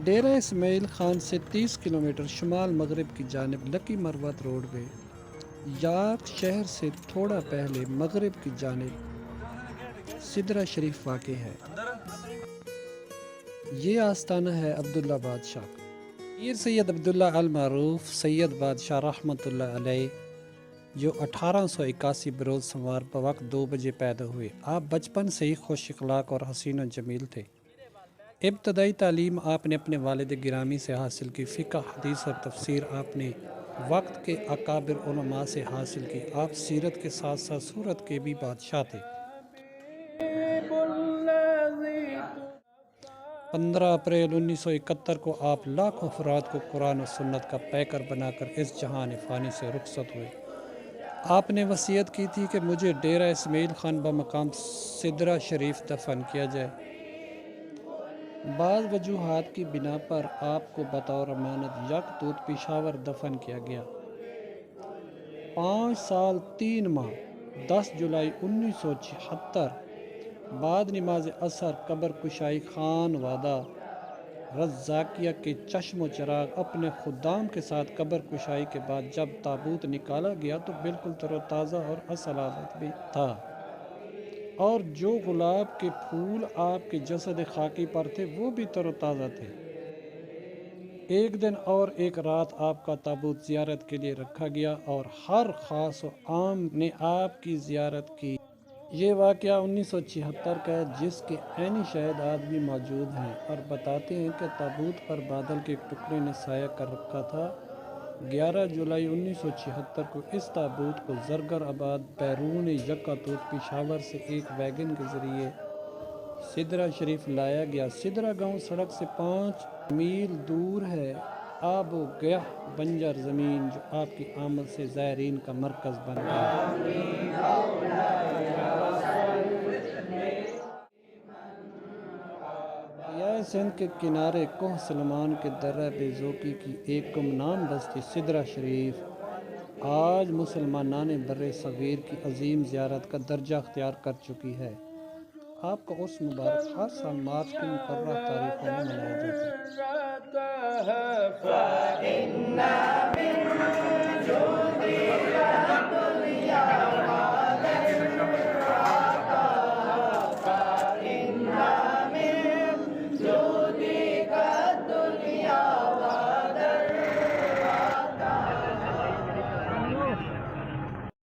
ڈیرہ اسماعیل خان سے 30 کلومیٹر شمال مغرب کی جانب لکی مروت روڈ میں، یارک شہر سے تھوڑا پہلے مغرب کی جانب سدرہ شریف واقع ہے۔ یہ آستانہ ہے عبداللہ بادشاہ کا۔ پیر سید عبداللہ المعروف سید بادشاہ رحمۃ اللہ علیہ، جو 1881 بروز سوار بوقت 2 بجے پیدا ہوئے۔ آپ بچپن سے ہی خوش اخلاق اور حسین و جمیل تھے۔ ابتدائی تعلیم آپ نے اپنے والد گرامی سے حاصل کی۔ فقہ، حدیث اور تفسیر آپ نے وقت کے اکابر علماء سے حاصل کی۔ آپ سیرت کے ساتھ ساتھ سورت کے بھی بادشاہ تھے۔ 15 اپریل 1971 کو آپ لاکھوں افراد کو قرآن و سنت کا پیکر بنا کر اس جہان فانی سے رخصت ہوئے۔ آپ نے وصیت کی تھی کہ مجھے ڈیرہ اسماعیل خان بمقام سدرہ شریف دفن کیا جائے۔ بعض وجوہات کی بنا پر آپ کو بطور امانت یک توت پشاور دفن کیا گیا۔ 5 سال 3 ماہ 10 جولائی 1976 بعد نماز عصر قبر کشائی خان وادہ رزاقیہ کے چشم و چراغ اپنے خدام کے ساتھ قبر کشائی کے بعد جب تابوت نکالا گیا تو بالکل تر و تازہ اور اصل حالت میں تھا، اور جو گلاب کے پھول آپ کے جسد خاکی پر تھے وہ بھی تر و تازہ تھے۔ ایک دن اور ایک رات آپ کا تابوت زیارت کے لیے رکھا گیا اور ہر خاص و عام نے آپ کی زیارت کی۔ یہ واقعہ 1976 کا ہے، جس کے عینی شاہد آج بھی موجود ہیں اور بتاتے ہیں کہ تابوت پر بادل کے ایک ٹکڑے نے سایہ کر رکھا تھا۔ 11 جولائی 1976 کو اس تابوت کو زرگر آباد بیرون یکا توت پشاور سے ایک ویگن کے ذریعے سدرہ شریف لایا گیا۔ سدرہ گاؤں سڑک سے 5 میل دور ہے۔ آب و گیاہ بنجر زمین جو آپ کی آمد سے زائرین کا مرکز بن گئی۔ دریائے سندھ کے کنارے کوہ سلمان کے درہ بے ذوقی کی ایک گمنام بستی سدرہ شریف آج مسلمانان بر صغیر کی عظیم زیارت کا درجہ اختیار کر چکی ہے۔ آپ کا عرس مبارک ہر سال مارچ کی مقررہ تاریخوں میں منایا جاتا ہے۔